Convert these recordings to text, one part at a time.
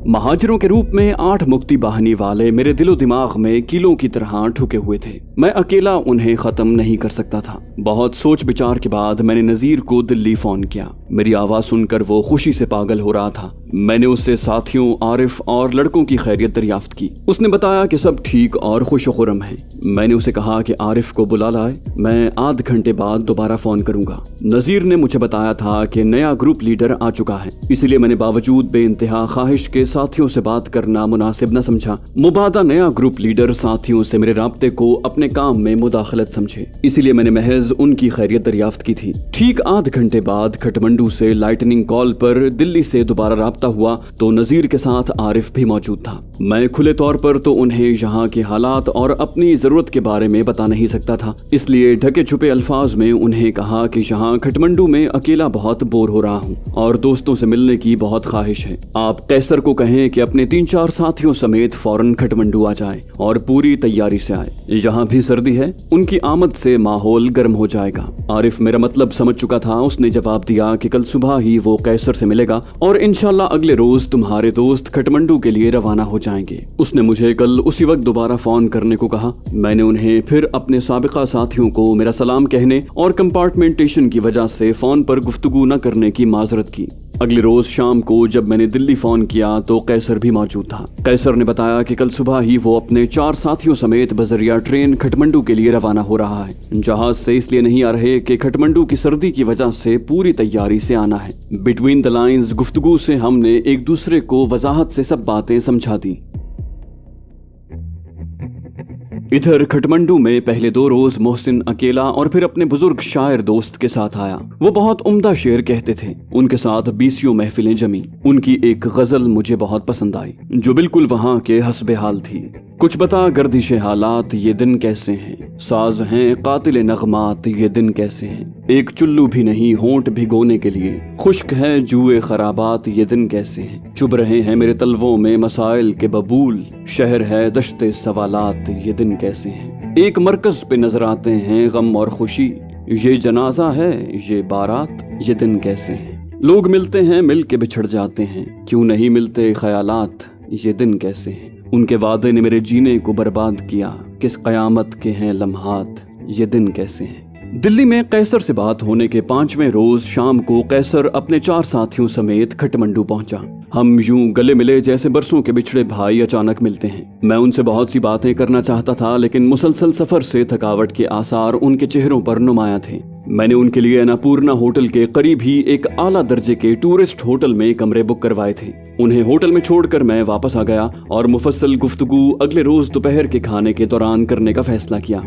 महाजिरों के रूप में 8 मुक्ति बाहिनी वाले मेरे दिलो दिमाग में कीलों की तरह ठुके हुए थे। मैं अकेला उन्हें खत्म नहीं कर सकता था। बहुत सोच विचार के बाद मैंने नजीर को दिल्ली फोन किया। मेरी आवाज सुनकर वो खुशी से पागल हो रहा था। मैंने उससे साथियों, आरिफ और लड़कों की खैरियत दरियाफ्त की। उसने बताया कि सब ठीक और खुशखुरम है। मैंने उसे कहा कि आरिफ को बुला लाए, मैं आध घंटे बाद दोबारा फोन करूंगा। नजीर ने मुझे बताया था कि नया ग्रुप लीडर आ चुका है, इसलिए मैंने बावजूद बेइंतहा ख्वाहिश के साथियों से बात करना मुनासिब न समझा। मुबादा नया ग्रुप लीडर साथियों से मेरे राब्ते को अपने काम में मुदाखलत समझे, इसीलिए मैंने महज उनकी खैरियत दरियाफ्त की थी। ठीक आध घंटे बाद खटमंडू से लाइटनिंग कॉल पर दिल्ली से दोबारा राब्ता हुआ तो नजीर के साथ आरिफ भी मौजूद था। मैं खुले तौर पर तो उन्हें यहाँ के हालात और अपनी जरूरत के बारे में बता नहीं सकता था, इसलिए ढके छुपे अल्फाज में उन्हें कहा कि यहाँ खटमंडू में अकेला बहुत बोर हो रहा हूँ और दोस्तों से मिलने की बहुत ख्वाहिश है। आप कैसर को कहें कि अपने 3-4 साथियों समेत फौरन खटमंडू आ जाए और पूरी तैयारी से आए। यहाँ भी सर्दी है, उनकी आमद से माहौल गर्म हो जाएगा। आरिफ मेरा मतलब समझ चुका था। उसने जवाब दिया कि कल सुबह ही वो कैसर से मिलेगा और इंशाल्लाह अगले रोज तुम्हारे दोस्त खटमंडू के लिए रवाना हो जाएंगे। उसने मुझे कल उसी वक्त दोबारा फोन करने को कहा। मैंने उन्हें फिर अपने साबिका साथियों को मेरा सलाम कहने और कंपार्टमेंटेशन की वजह से फोन पर गुफ्तगू न करने की माजरत की। अगले रोज शाम को जब मैंने दिल्ली फोन किया तो कैसर भी मौजूद था। कैसर ने बताया कि कल सुबह ही वो अपने 4 साथियों समेत बजरिया ट्रेन खटमंडू के लिए रवाना हो रहा है। जहाज से इसलिए नहीं आ रहे कि खटमंडू की सर्दी की वजह से पूरी तैयारी से आना है। बिटवीन द लाइंस गुफ्तगू से हमने एक दूसरे को वजाहत से सब बातें समझा दी। इधर खटमंडू में पहले 2 रोज मोहसिन अकेला और फिर अपने बुजुर्ग शायर दोस्त के साथ आया। वो बहुत उम्दा शेर कहते थे। उनके साथ 20 महफिलें जमी। उनकी एक गजल मुझे बहुत पसंद आई जो बिल्कुल वहाँ के हस्बे हाल थी। कुछ बता गर्दिश हालात ये दिन कैसे हैं, साज हैं कातिल नगमात ये दिन कैसे हैं। एक चुल्लू भी नहीं होंठ भिगोने के लिए, खुश्क है जुए खराबात ये दिन कैसे हैं। चुभ रहे हैं मेरे तलवों में मसाइल के बबूल, शहर है दश्ते सवालात ये दिन कैसे हैं। एक मरकज पे नजर आते हैं गम और खुशी, ये जनाजा है ये बारात ये दिन कैसे हैं। लोग मिलते हैं मिल के बिछड़ जाते हैं, क्यों नहीं मिलते ख्यालात ये दिन कैसे हैं। उनके वादे ने मेरे जीने को बर्बाद किया, किस कयामत के हैं लम्हात ये दिन कैसे हैं। दिल्ली में कैसर से बात होने के 5वें रोज शाम को कैसर अपने 4 साथियों समेत खटमंडू पहुंचा। हम यूं गले मिले जैसे बरसों के बिछड़े भाई अचानक मिलते हैं। मैं उनसे बहुत सी बातें करना चाहता था, लेकिन मुसलसल सफर से थकावट के आसार उनके चेहरों पर नुमाया थे। मैंने उनके लिए अन्नपूर्णा होटल के करीब ही एक आला दर्जे के टूरिस्ट होटल में कमरे बुक करवाए थे। उन्हें होटल में छोड़कर मैं वापस आ गया और मुफस्सल गुफ्तगू अगले रोज दोपहर के खाने के दौरान करने का फैसला किया।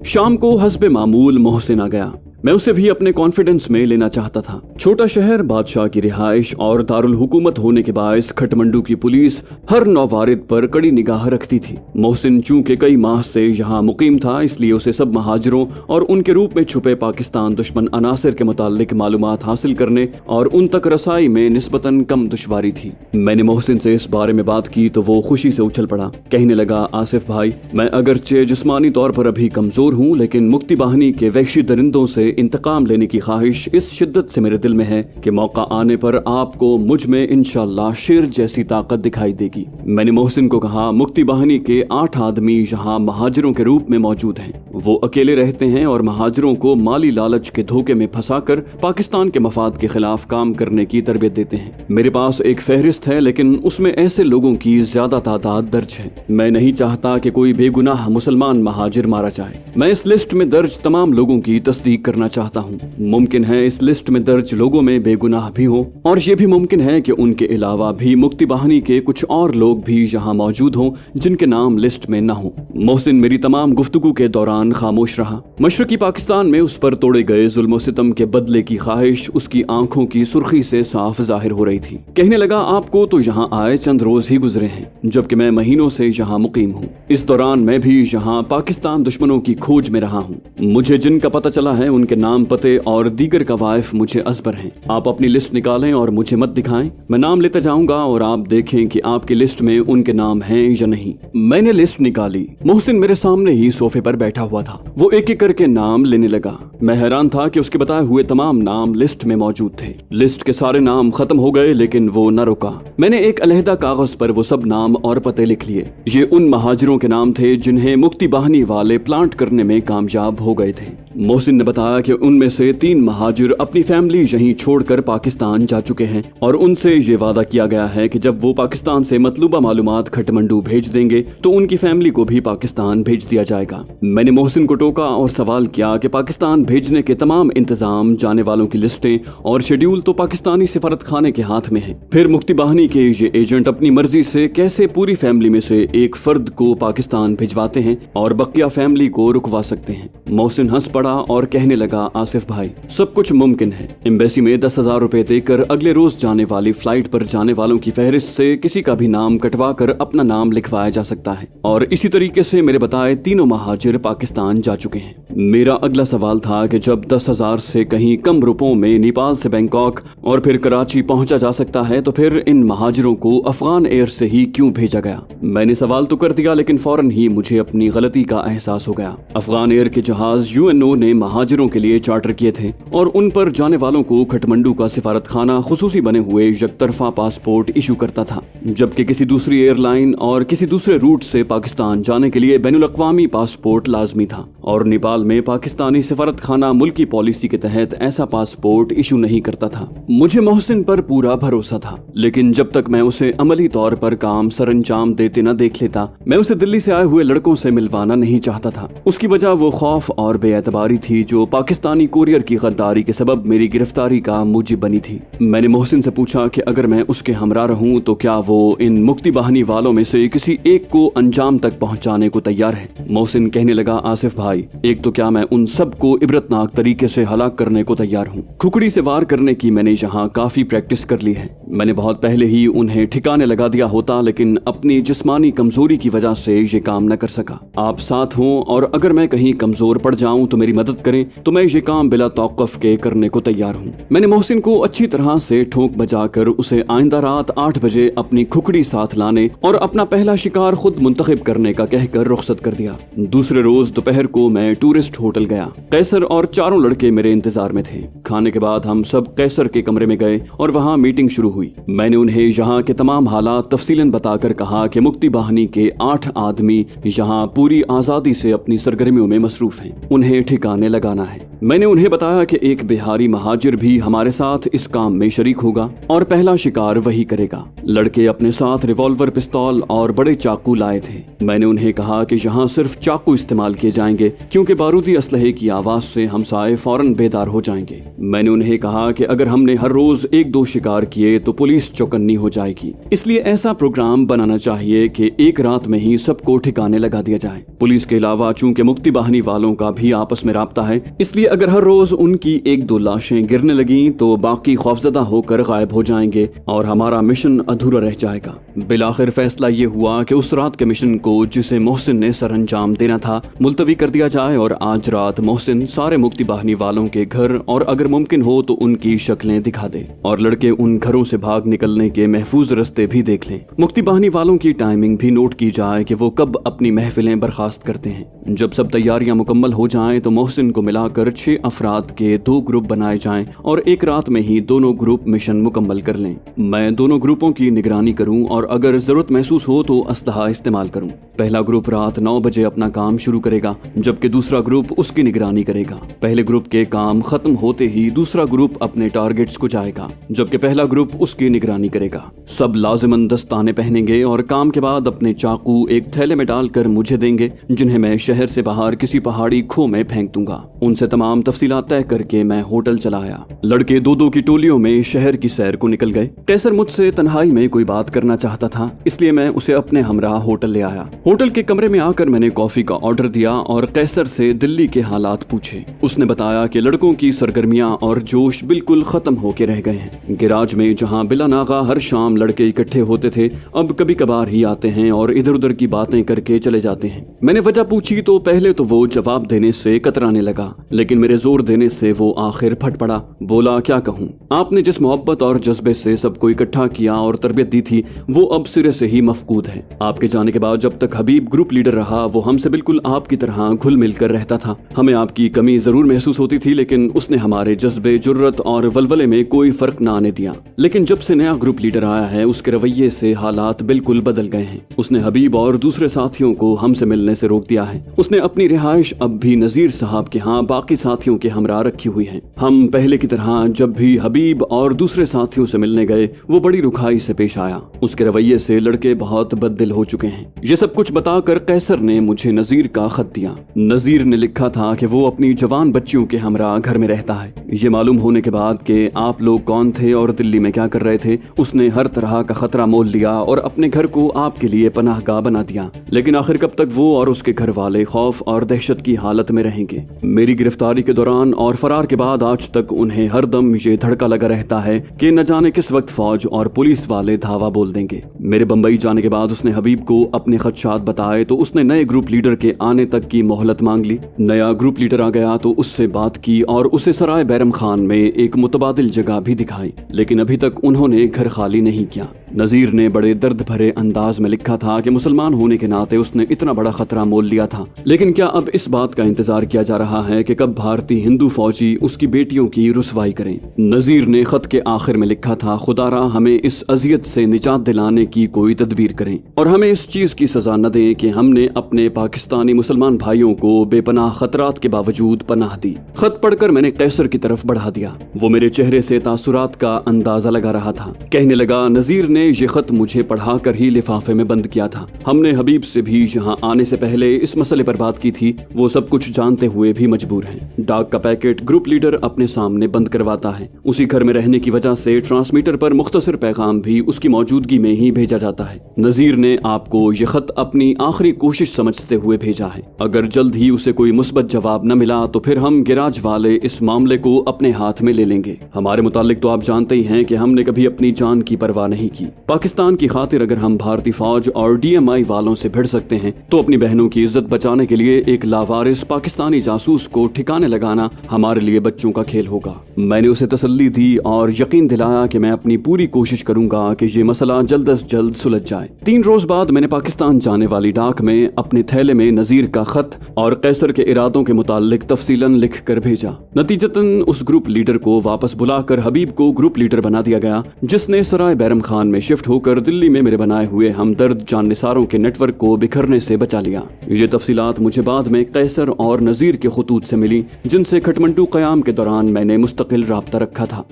शाम को हस्बे मामूल मोहसिन आ गया। मैं उसे भी अपने कॉन्फिडेंस में लेना चाहता था। छोटा शहर, बादशाह की रिहाइश और दारुल हुकूमत होने के बायस खटमंडू की पुलिस हर नौवारिद पर कड़ी निगाह रखती थी। मोहसिन चूंकि कई माह से यहाँ मुकीम था, इसलिए उसे सब महाजिरों और उनके रूप में छुपे पाकिस्तान दुश्मन अनासिर के मुताल्लिक मालूमात हासिल करने और उन तक रसाई में निस्बतन कम दुश्वारी थी। मैंने मोहसिन से इस बारे में बात की तो वो खुशी से उछल पड़ा। कहने लगा, आसिफ भाई, मैं अगरचे जिस्मानी तौर पर अभी कमजोर हूँ, लेकिन मुक्ति बाहिनी के वहशी दरिंदों से इंतकाम लेने की ख्वाहिश इस शिद्दत से मेरे दिल में है कि मौका आने पर आपको मुझ में इंशाअल्लाह शेर जैसी ताकत दिखाई देगी। मैंने मोहसिन को कहा, मुक्ति बाहिनी के 8 आदमी यहाँ महाजिरों के रूप में मौजूद हैं। वो अकेले रहते हैं और महाजिरों को माली लालच के धोखे में फंसाकर पाकिस्तान के मफाद के खिलाफ काम करने की तरबियत देते हैं। मेरे पास एक फहरिस्त है, लेकिन उसमें ऐसे लोगों की ज्यादा तादाद दर्ज है। मैं नहीं चाहता कि कोई बेगुनाह मुसलमान महाजिर मारा जाए। मैं इस लिस्ट में दर्ज तमाम लोगों की तस्दीक करना चाहता हूँ। मुमकिन है इस लिस्ट में दर्ज लोगों में बेगुनाह भी हों, और ये भी मुमकिन है कि उनके अलावा भी मुक्ति बाहिनी के कुछ और लोग भी यहाँ मौजूद हों जिनके नाम लिस्ट में न हो। मोहसिन मेरी तमाम गुफ्तगू के दौरान खामोश रहा। मशरकी पाकिस्तान में उस पर तोड़े गए जुल्म सितम के बदले की ख्वाहिश उसकी आंखों की सुर्खी से साफ जाहिर हो रही थी। कहने लगा, आपको तो यहाँ आए चंद रोज ही गुजरे हैं, जबकि मैं महीनों से यहाँ मुकीम हूँ। इस दौरान मैं भी यहाँ पाकिस्तान दुश्मनों की खोज में रहा हूँ। मुझे जिनका पता चला है उनके उनके नाम, पते और दीगर कवायफ मुझे अज़बर हैं। आप अपनी लिस्ट निकालें और मुझे मत दिखाएं। मैं नाम लेता जाऊंगा और आप देखें कि आपकी लिस्ट में उनके नाम हैं या नहीं। मैंने लिस्ट निकाली। मोहसिन मेरे सामने ही सोफे पर बैठा हुआ था। वो एक एक करके नाम लेने लगा। मैं हैरान था कि उसके बताए हुए तमाम नाम लिस्ट में मौजूद थे। लिस्ट के सारे नाम खत्म हो गए, लेकिन वो न रुका। मैंने एक अलहदा कागज पर वो सब नाम और पते लिख लिए। ये उन महाजिरों के नाम थे जिन्हें मुक्ति बाहिनी वाले प्लांट करने में कामयाब हो गए थे। मोहसिन ने बताया कि उनमें से 3 महाजिर अपनी फैमिली यहीं छोड़कर पाकिस्तान जा चुके हैं और उनसे ये वादा किया गया है कि जब वो पाकिस्तान से मतलूबा मालूमात खटमंडू भेज देंगे तो उनकी फैमिली को भी पाकिस्तान भेज दिया जाएगा। मैंने मोहसिन को टोका और सवाल किया कि पाकिस्तान भेजने के तमाम इंतजाम, जाने वालों की लिस्टें और शेड्यूल तो पाकिस्तानी सिफारत खाने के हाथ में है। फिर मुक्ति बाहिनी के ये एजेंट अपनी मर्जी से कैसे पूरी फैमिली में से एक फर्द को पाकिस्तान भिजवाते हैं और बकिया फैमिली को रुकवा सकते हैं। मोहसिन हंस पड़ा और कहने लगा, आसिफ भाई, सब कुछ मुमकिन है। एम्बेसी में 10,000 रुपए देकर अगले रोज जाने वाली फ्लाइट पर जाने वालों की फहरिस्त से किसी का भी नाम कटवा कर अपना नाम लिखवाया जा सकता है और इसी तरीके से मेरे बताए तीनों महाजिर पाकिस्तान जा चुके हैं। मेरा अगला सवाल था कि जब 10,000 से कहीं कम रुपयों में नेपाल से बैंकॉक और फिर कराची पहुंचा जा सकता है तो फिर इन महाजिरों को अफगान एयर से ही क्यों भेजा गया। मैंने सवाल तो कर दिया, लेकिन फौरन ही मुझे अपनी गलती का एहसास हो गया। अफगान एयर के जहाज यूएनओ ने महाजिरों के लिए चार्टर किए थे और उन पर जाने वालों को खटमंडू का सिफारत खाना खुसूसी बने हुए यकतरफा पासपोर्ट इशू करता था, जबकि किसी दूसरी एयरलाइन और किसी दूसरे रूट से पाकिस्तान जाने के लिए बैनुल अक़वामी पासपोर्ट लाजमी था और नेपाल में पाकिस्तानी सिफारत खाना मुल्की पॉलिसी के तहत ऐसा पासपोर्ट इशू नहीं करता था। मुझे मोहसिन पर पूरा भरोसा था, लेकिन जब तक मैं उसे अमली तौर पर काम सरअंजाम देते न देख लेता, मैं उसे दिल्ली से आए हुए लड़कों से मिलवाना नहीं चाहता था। उसकी वजह वो खौफ और बेएतबारी थी जो पाकिस्तानी कोरियर की गद्दारी के सबब मेरी गिरफ्तारी का मूजिब बनी थी। मैंने मोहसिन से पूछा कि अगर मैं उसके हमरा रहूं तो क्या वो इन मुक्ति बाहिनी वालों में से किसी एक को अंजाम तक पहुंचाने को तैयार है। मोहसिन कहने लगा, आसिफ भाई, एक तो क्या मैं उन सबको इबरतनाक तरीके से हलाक करने को तैयार हूँ। खुकड़ी से वार करने की मैंने यहाँ काफी प्रैक्टिस कर ली है। मैंने बहुत पहले ही उन्हें ठिकाने लगा दिया होता, लेकिन अपनी जिस्मानी कमजोरी की वजह से ये काम न कर सका। आप साथ हों और अगर मैं कहीं कमजोर पड़ जाऊं तो मेरी मदद करें तो मैं ये काम बिला तौक़ुफ़ के करने को तैयार हूँ। मैंने मोहसिन को अच्छी तरह से ठोंक बजाकर उसे आइंदा रात 8 बजे अपनी खुकड़ी साथ लाने और अपना पहला शिकार खुद मुंतखब करने का कहकर रुखसत कर दिया। दूसरे रोज दोपहर को मैं टूरिस्ट होटल गया। कैसर और चारों लड़के मेरे इंतजार में थे। खाने के बाद हम सब कैसर के कमरे में गए और वहाँ मीटिंग शुरू हुई। मैंने उन्हें यहाँ के तमाम हालात तफसीलन बताकर कहा कि मुक्ति बाहिनी के 8 आदमी यहाँ पूरी आजादी से अपनी सरगर्मियों में मसरूफ हैं, उन्हें ठिकाने लगाना है। मैंने उन्हें बताया कि एक बिहारी महाजिर भी हमारे साथ इस काम में शरीक होगा और पहला शिकार वही करेगा। लड़के अपने साथ रिवॉल्वर, पिस्तौल और बड़े चाकू लाए थे। मैंने उन्हें कहा कि यहाँ सिर्फ चाकू इस्तेमाल किए जाएंगे क्योंकि बारूदी असलहे की आवाज से हमसाए फौरन बेदार हो जाएंगे। मैंने उन्हें कहा कि अगर हमने हर रोज 1-2 शिकार किए तो पुलिस चौकन्नी हो जाएगी, इसलिए ऐसा प्रोग्राम बनाना चाहिए कि एक रात में ही सबको ठिकाने लगा दिया जाए। पुलिस के अलावा चूंकि मुक्ति बाहिनी वालों का भी आपस में राब्ता है, इसलिए अगर हर रोज उनकी 1-2 लाशें गिरने लगी तो बाकी खौफजदा होकर गायब हो जाएंगे और हमारा मिशन अधूरा रह जाएगा। बिलाखिर फैसला ये हुआ कि उस रात के मिशन को, जिसे मोहसिन ने सरअंजाम देना था, मुलतवी कर दिया जाए और आज रात मोहसिन सारे मुक्ति बाहिनी वालों के घर और अगर मुमकिन हो तो उनकी शक्लें दिखा दे और लड़के उन घरों से भाग निकलने के महफूज रास्ते भी देख लें। मुक्ति बाहिनी वालों की टाइमिंग भी नोट की जाए कि वो कब अपनी महफिलें बर्खास्त करते हैं। जब सब तैयारियां मुकम्मल हो जाएं तो मोहसिन को मिलाकर 6 अफराद के 2 ग्रुप बनाए जाएं और एक रात में ही दोनों ग्रुप मिशन मुकम्मल कर लें। मैं दोनों ग्रुपों की निगरानी करूं और अगर जरूरत महसूस हो तो असलहा इस्तेमाल करूं। पहला ग्रुप रात 9 बजे अपना काम शुरू करेगा, जबकि दूसरा ग्रुप उसकी निगरानी करेगा। पहले ग्रुप के काम खत्म होते ही दूसरा ग्रुप अपने टारगेट्स को जाएगा, जबकि पहला ग्रुप उसकी निगरानी करेगा। सब लाजिमन दस्ताने पहनेंगे और काम के बाद अपने चाकू एक थैले में डालकर मुझे देंगे, जिन्हें मैं शहर से बाहर किसी पहाड़ी खो में फेंक दूंगा। उनसे तमाम तफसीलात तय करके मैं होटल चला आया। लड़के 2-2 की टोलियों में शहर की सैर को निकल गए। कैसर मुझसे तन्हाई में कोई बात करना चाहता था, इसलिए मैं उसे अपने हमरा होटल ले आया। होटल के कमरे में आकर मैंने कॉफी का ऑर्डर दिया और कैसर से दिल्ली के हालात पूछे। उसने बताया कि लड़कों की सरगर्मियां और जोश बिल्कुल खत्म होके रह गए हैं। गिराज में जहां बिला नागा हर शाम लड़के इकट्ठे होते थे, अब कभी कभार ही आते हैं और इधर उधर की बातें करके चले जाते हैं। मैंने वजह पूछी तो पहले तो वो जवाब देने से कतराने लगा, लगा, लेकिन मेरे जोर देने से वो आखिर फट पड़ा। बोला, क्या कहूँ, आपने जिस मोहब्बत और जज्बे से सबको इकट्ठा किया और तरबियत दी थी वो अब सिरे से ही मफकूद है। आपके जाने के बाद जब तक हबीब ग्रुप लीडर रहा वो हमसे बिल्कुल आपकी तरह घुल मिल कर रहता था। हमें आपकी कमी जरूर महसूस होती थी, लेकिन उसने हमारे जज्बे, जुर्रत और वलवले में कोई फर्क न आने दिया। लेकिन जब से नया ग्रुप लीडर आया है उसके रवैये से हालात बिल्कुल बदल गए हैं। उसने हबीब और दूसरे साथियों को हमसे मिलने से रोक दिया है। उसने अपनी रिहाइश अब भी नजीर साहब के यहाँ बाकी साथियों के हमरा रखी हुई है। हम पहले की तरह जब भी हबीब और दूसरे साथियों से मिलने गए वो बड़ी रुखाई से पेश आया। उसके रवैये से लड़के बहुत बददिल हो चुके हैं। ये सब कुछ बताकर कैसर ने मुझे नजीर का खत दिया। नजीर ने लिखा था कि वो अपनी जवान बच्चियों के हमरा घर में रहता है। ये मालूम होने के बाद कि आप लोग कौन थे और दिल्ली में क्या कर रहे थे, उसने हर तरह का खतरा मोल लिया और अपने घर को आपके लिए पनाहगाह बना दिया। लेकिन आखिर कब तक वो और उसके घर वाले खौफ और दहशत की हालत में रहेंगे। मेरी गिरफ्तारी के दौरान और फरार के बाद आज तक उन्हें हरदम ये धड़का लगा रहता है कि न जाने किस वक्त फौज और पुलिस वाले धावा बोल देंगे। मेरे बंबई जाने के बाद उसने हबीब को अपने खदशात बताए तो उसने नए ग्रुप लीडर के आने तक की मोहलत मांग ली। नया ग्रुप लीडर आ गया तो उससे बात की और उसे सराय बैरम खान में एक मुतबादिल जगह भी दिखाई, लेकिन अभी तक उन्होंने घर खाली नहीं किया। नजीर ने बड़े दर्द भरे अंदाज में लिखा था कि मुसलमान होने के नाते उसने इतना बड़ा खतरा मोल लिया था, लेकिन क्या अब इस बात का इंतजार किया जा रहा है कि कब भारतीय हिंदू फौजी उसकी बेटियों की रुसवाई करें। नजीर ने खत के आखिर में लिखा था, खुदारा हमें इस अजियत से निजात दिलाने की कोई तदबीर करें और हमें इस चीज की सजा न दें कि हमने अपने पाकिस्तानी मुसलमान भाइयों को बेपनाह खतरात के बावजूद पनाह दी। खत पढ़कर मैंने कैसर की तरफ बढ़ा दिया। वो मेरे चेहरे से तासुरात का अंदाजा लगा रहा था। कहने लगा, नजीर ने ये खत मुझे पढ़ा कर ही लिफाफे में बंद किया था। हमने हबीब से भी यहाँ आने से पहले इस मसले पर बात की थी। वो सब कुछ जानते हुए भी मजबूर हैं। डाक का पैकेट ग्रुप लीडर अपने सामने बंद करवाता है। उसी घर में रहने की वजह से ट्रांसमीटर पर मुख्तसर पैगाम भी उसकी मौजूदगी में ही भेजा जाता है। नजीर ने आपको ये खत अपनी आखिरी कोशिश समझते हुए भेजा है। अगर जल्द ही उसे कोई मुस्बत जवाब न मिला तो फिर हम गिराज वाले इस मामले को अपने हाथ में ले लेंगे। हमारे मुतालिक तो आप जानते ही हैं कि हमने कभी अपनी जान की परवाह नहीं की। पाकिस्तान की खातिर अगर हम भारतीय फौज और DMI वालों से भिड़ सकते हैं तो अपनी बहनों की इज्जत बचाने के लिए एक लावारिस पाकिस्तानी जासूस को ठिकाने लगाना हमारे लिए बच्चों का खेल होगा। मैंने उसे तसल्ली दी और यकीन दिलाया कि मैं अपनी पूरी कोशिश करूंगा कि ये मसला जल्द अज जल्द सुलझ जाए। 3 रोज बाद मैंने पाकिस्तान जाने वाली डाक में अपने थैले में नजीर का खत और कैसर के इरादों के मुतालिक तफसीलन लिख कर भेजा। नतीजतन उस ग्रुप लीडर को वापस बुलाकर हबीब को ग्रुप लीडर बना दिया गया, जिसने सराय बैरम खान में शिफ्ट होकर दिल्ली में मेरे बनाए हुए हमदर्द जाननिसारों के नेटवर्क को बिखरने से बचा लिया। ये तफसीलात मुझे बाद में कैसर और नजीर के खुतूत से मिली, जिनसे खटमंडू क़याम के दौरान मैंने मुस्तकिल राब्ता रखा था।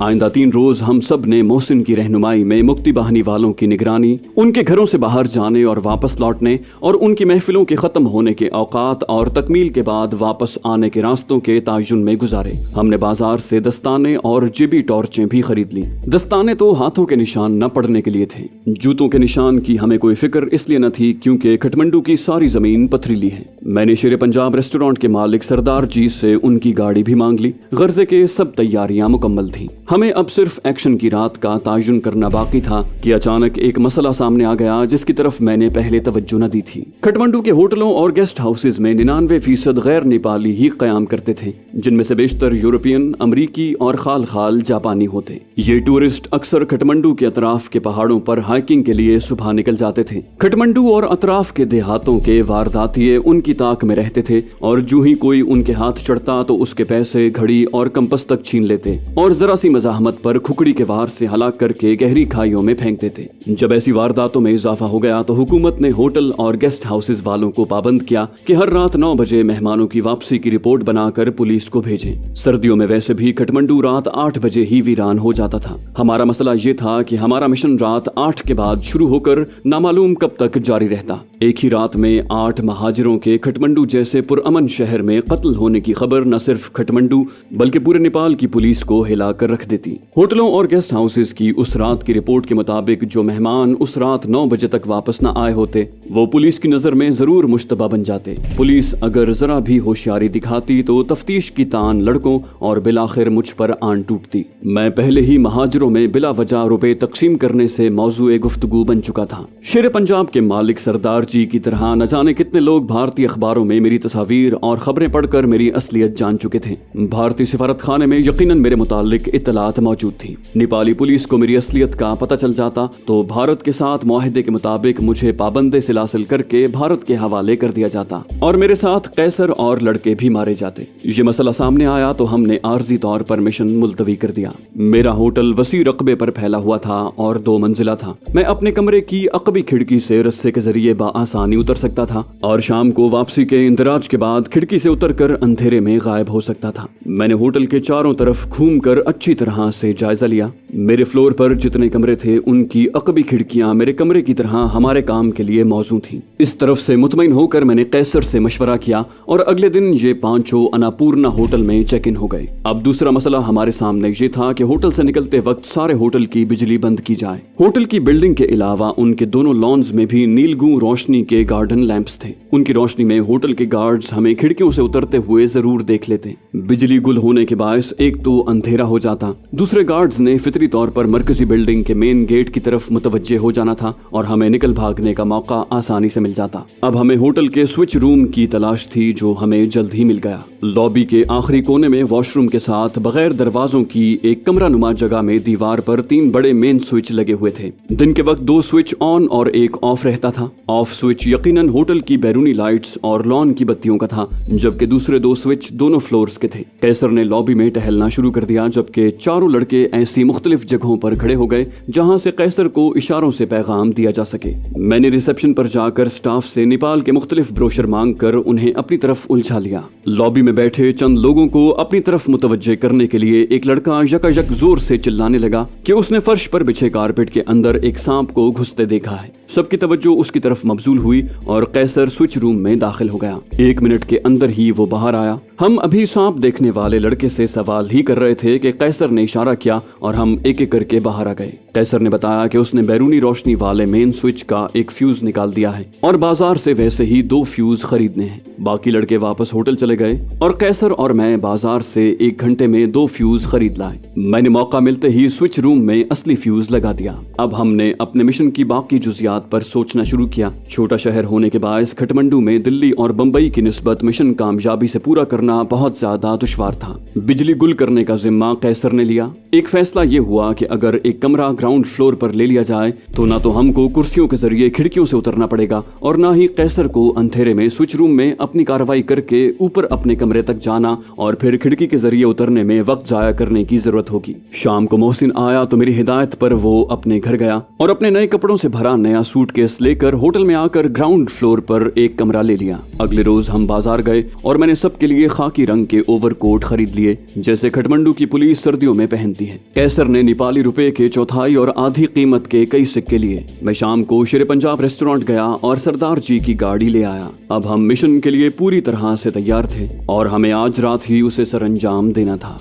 आइंदा 3 रोज हम सब ने मोहसिन की रहनुमाई में मुक्ति बाहिनी वालों की निगरानी, उनके घरों से बाहर जाने और वापस लौटने और उनकी महफिलों के खत्म होने के औकात और तकमील के बाद वापस आने के रास्तों के तायुन में गुजारे। हमने बाजार से दस्ताने और जिबी टॉर्चें भी खरीद ली। दस्ताने तो हाथों के निशान न पड़ने के लिए थे। जूतों के निशान की हमें कोई फिक्र इसलिए न थी क्योंकि खटमंडू की सारी जमीन पथरीली है। मैंने शेर पंजाब रेस्टोरेंट के मालिक सरदार जी से उनकी गाड़ी भी मांग ली। गर्जे के सब तैयारियां मुकम्मल थी। हमें अब सिर्फ एक्शन की रात का तायुन करना बाकी था कि अचानक एक मसला सामने आ गया जिसकी तरफ मैंने पहले तवज्जो न दी थी। खटमंडू के होटलों और गेस्ट हाउसेज में 99% गैर नेपाली ही कयाम करते थे, जिनमें से बेशतर यूरोपियन, अमरीकी और खाल खाल जापानी होते। ये टूरिस्ट अक्सर खटमंडू के अतराफ के पहाड़ों पर हाइकिंग के लिए सुबह निकल जाते थे। खटमंडू और अतराफ के देहातों के वारदातिये उनकी ताक में रहते थे और जो ही कोई उनके हाथ चढ़ता तो उसके पैसे, घड़ी और कंपस तक छीन लेते और जरा सी मजाहमत पर खुकड़ी के वार से हलाक करके गहरी खाइयों में फेंक देते। जब ऐसी वारदातों में इजाफा हो गया तो हुकूमत ने होटल और गेस्ट हाउसेज वालों को पाबंद किया कि हर रात 9 बजे मेहमानों की वापसी की रिपोर्ट बनाकर पुलिस को भेजें। सर्दियों में वैसे भी खटमंडू रात 8 बजे ही वीरान हो जाता था। हमारा मसला ये था कि हमारा मिशन रात 8 के बाद शुरू होकर नामालूम कब तक जारी रहता। एक ही रात में 8 महाजिरों के खटमंडू जैसे पुरअमन शहर में कत्ल होने की खबर न सिर्फ खटमंडू बल्कि पूरे नेपाल की पुलिस को हिलाकर रख देती। होटलों और गेस्ट हाउसेज की उस रात की रिपोर्ट के मुताबिक जो मेहमान उस रात 9 बजे तक वापस न आए होते वो पुलिस की नजर में जरूर मुश्तबा बन जाते। पुलिस अगर जरा भी होशियारी दिखाती तो तफ्तीश की तान लड़कों और बिलाखिर मुझ पर आन टूटती। मैं पहले ही महाजिरों में बिला वजह रुपए तकसीम करने से मौजूए गुफ्तगू बन चुका था। शेर पंजाब के मालिक सरदार जी की तरह न जाने कितने लोग भारतीय अखबारों में मेरी तस्वीर और खबरें पढ़कर मेरी असलियत जान चुके थे। भारतीय सिफारत खाने में यकीनन मेरे मुतालिक इत्तलात मौजूद थी। नेपाली पुलिस को मेरी असलियत का पता चल जाता तो भारत के साथ मुआहदे के मुताबिक मुझे पाबंदे सिलासिल करके भारत के हवाले कर दिया जाता और मेरे साथ कैसर और लड़के भी मारे जाते। ये मसला सामने आया तो हमने आर्जी तौर पर मिशन मुलतवी कर दिया। मेरा होटल वसी रकबे पर फैला हुआ था और 2 मंजिला था। मैं अपने कमरे की अकबी खिड़की से रस्से के जरिए बाआसानी उतर सकता था और शाम को वापसी के इंदराज के बाद खिड़की से उतरकर अंधेरे में गायब हो सकता था। मैंने होटल के चारों तरफ घूमकर अच्छी तरह से जायजा लिया। मेरे फ्लोर पर जितने कमरे थे उनकी अकबी खिड़कियां मेरे कमरे की तरह हमारे काम के लिए मौजू थी। इस तरफ से मुतमईन होकर मैंने कैसर से मशवरा किया और अगले दिन ये 5 अन्नपूर्णा होटल में चेक इन हो गए। अब दूसरा मसला हमारे सामने ये था कि होटल से निकलते वक्त सारे होटल की बिजली बंद की जाए। होटल की बिल्डिंग के अलावा उनके दोनों लॉन्स में भी नीलगू रोशनी के गार्डन लैंप्स थे। उनकी रोशनी में होटल के गार्ड्स हमें खिड़कियों से उतरते हुए जरूर देख लेते। बिजली गुल होने के बायस एक तो अंधेरा हो जाता, दूसरे गार्ड्स ने फितरी तौर पर मरकजी बिल्डिंग के मेन गेट की तरफ मुतवज्जे हो जाना था और हमें निकल भागने का मौका आसानी से मिल जाता। अब हमें होटल के स्विच रूम की तलाश थी जो हमें जल्द ही मिल गया। लॉबी के आखिरी कोने में वॉशरूम के साथ बगैर दरवाजों की एक कमरा नुमा जगह में दीवार पर 3 बड़े मेन स्विच लगे हुए थे। दिन के वक्त 2 स्विच ऑन और एक ऑफ रहता था। ऑफ स्विच यकीनन होटल की बैरूनी लाइट्स और लॉन की बत्तियों का था, जबकि दूसरे 2 स्विच दोनों फ्लोर्स के थे। कैसर ने लॉबी में टहलना शुरू कर दिया, जबकि चारों लड़के ऐसी मुख्तलिफ जगहों पर खड़े हो गए जहां से कैसर को इशारों से पैगाम दिया जा सके। मैंने रिसेप्शन पर जाकर स्टाफ से नेपाल के मुख्तलिफ ब्रोशर मांग कर उन्हें अपनी तरफ उलझा लिया। लॉबी में बैठे चंद लोगों को अपनी तरफ मुतवज्जे करने के लिए एक लड़का यकायक जोर से चिल्लाने लगा कि उसने फर्श पर बिछे कारपेट के अंदर एक सांप को घुसते देखा है। सबकी तवज्जो उसकी तरफ मबजूल हुई और कैसर स्विच रूम में दाखिल हो गया। 1 मिनट के अंदर ही वो बाहर आया। हम अभी सांप देखने वाले लड़के से सवाल ही कर रहे थे कि कैसर ने इशारा किया और हम एक एक करके बाहर आ गए। कैसर ने बताया कि उसने बैरूनी रोशनी वाले मेन स्विच का एक फ्यूज निकाल दिया है और बाजार से वैसे ही 2 फ्यूज खरीदने हैं। बाकी लड़के वापस होटल चले गए और कैसर और मैं बाजार से 1 घंटे में 2 फ्यूज खरीद लाए। मैंने मौका मिलते ही स्विच रूम में असली फ्यूज लगा दिया। अब हमने अपने मिशन की बाकी जुजियात पर सोचना शुरू किया। छोटा शहर होने के बायस खटमंडू में दिल्ली और बम्बई की निस्बत मिशन कामयाबी से पूरा करना बहुत ज्यादा दुश्वार था। बिजली गुल करने का जिम्मा कैसर ने लिया। एक फैसला ये हुआ कि अगर एक कमरा ग्राउंड फ्लोर पर ले लिया जाए तो ना तो हमको कुर्सियों के जरिए खिड़कियों से उतरना पड़ेगा और ना ही कैसर को अंधेरे में स्विच रूम में अपनी कार्रवाई करके ऊपर अपने कमरे तक जाना और फिर खिड़की के जरिए उतरने में वक्त जाया करने की जरूरत होगी। शाम को मोहसिन आया तो मेरी हिदायत पर वो अपने घर गया और अपने नए कपड़ों से भरा नया सूटकेस लेकर होटल में आकर ग्राउंड फ्लोर पर एक कमरा ले लिया। अगले रोज हम बाजार गए और मैंने सबके लिए खाकी रंग के ओवरकोट खरीद लिए जैसे खटमंडू की पुलिस सर्दियों में पहनती है। कैसर ने नेपाली रुपए के चौथाई और आधी कीमत के कई सिक्के लिए। मैं शाम को शेरे पंजाब रेस्टोरेंट गया और सरदार जी की गाड़ी ले आया। अब हम मिशन के लिए पूरी तरह से तैयार थे और हमें आज रात ही उसे सरअंजाम देना था।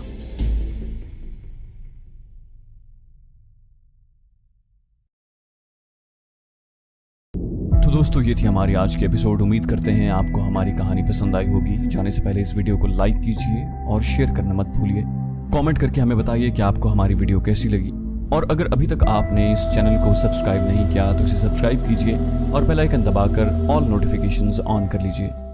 तो दोस्तों ये थी हमारी आज की एपिसोड। उम्मीद करते हैं आपको हमारी कहानी पसंद आई होगी। जाने से पहले इस वीडियो को लाइक कीजिए और शेयर करना मत भूलिए। कमेंट करके हमें बताइए कि आपको हमारी वीडियो कैसी लगी और अगर अभी तक आपने इस चैनल को सब्सक्राइब नहीं किया तो इसे सब्सक्राइब कीजिए और बेल आइकन दबाकर ऑल नोटिफिकेशंस ऑन कर लीजिए।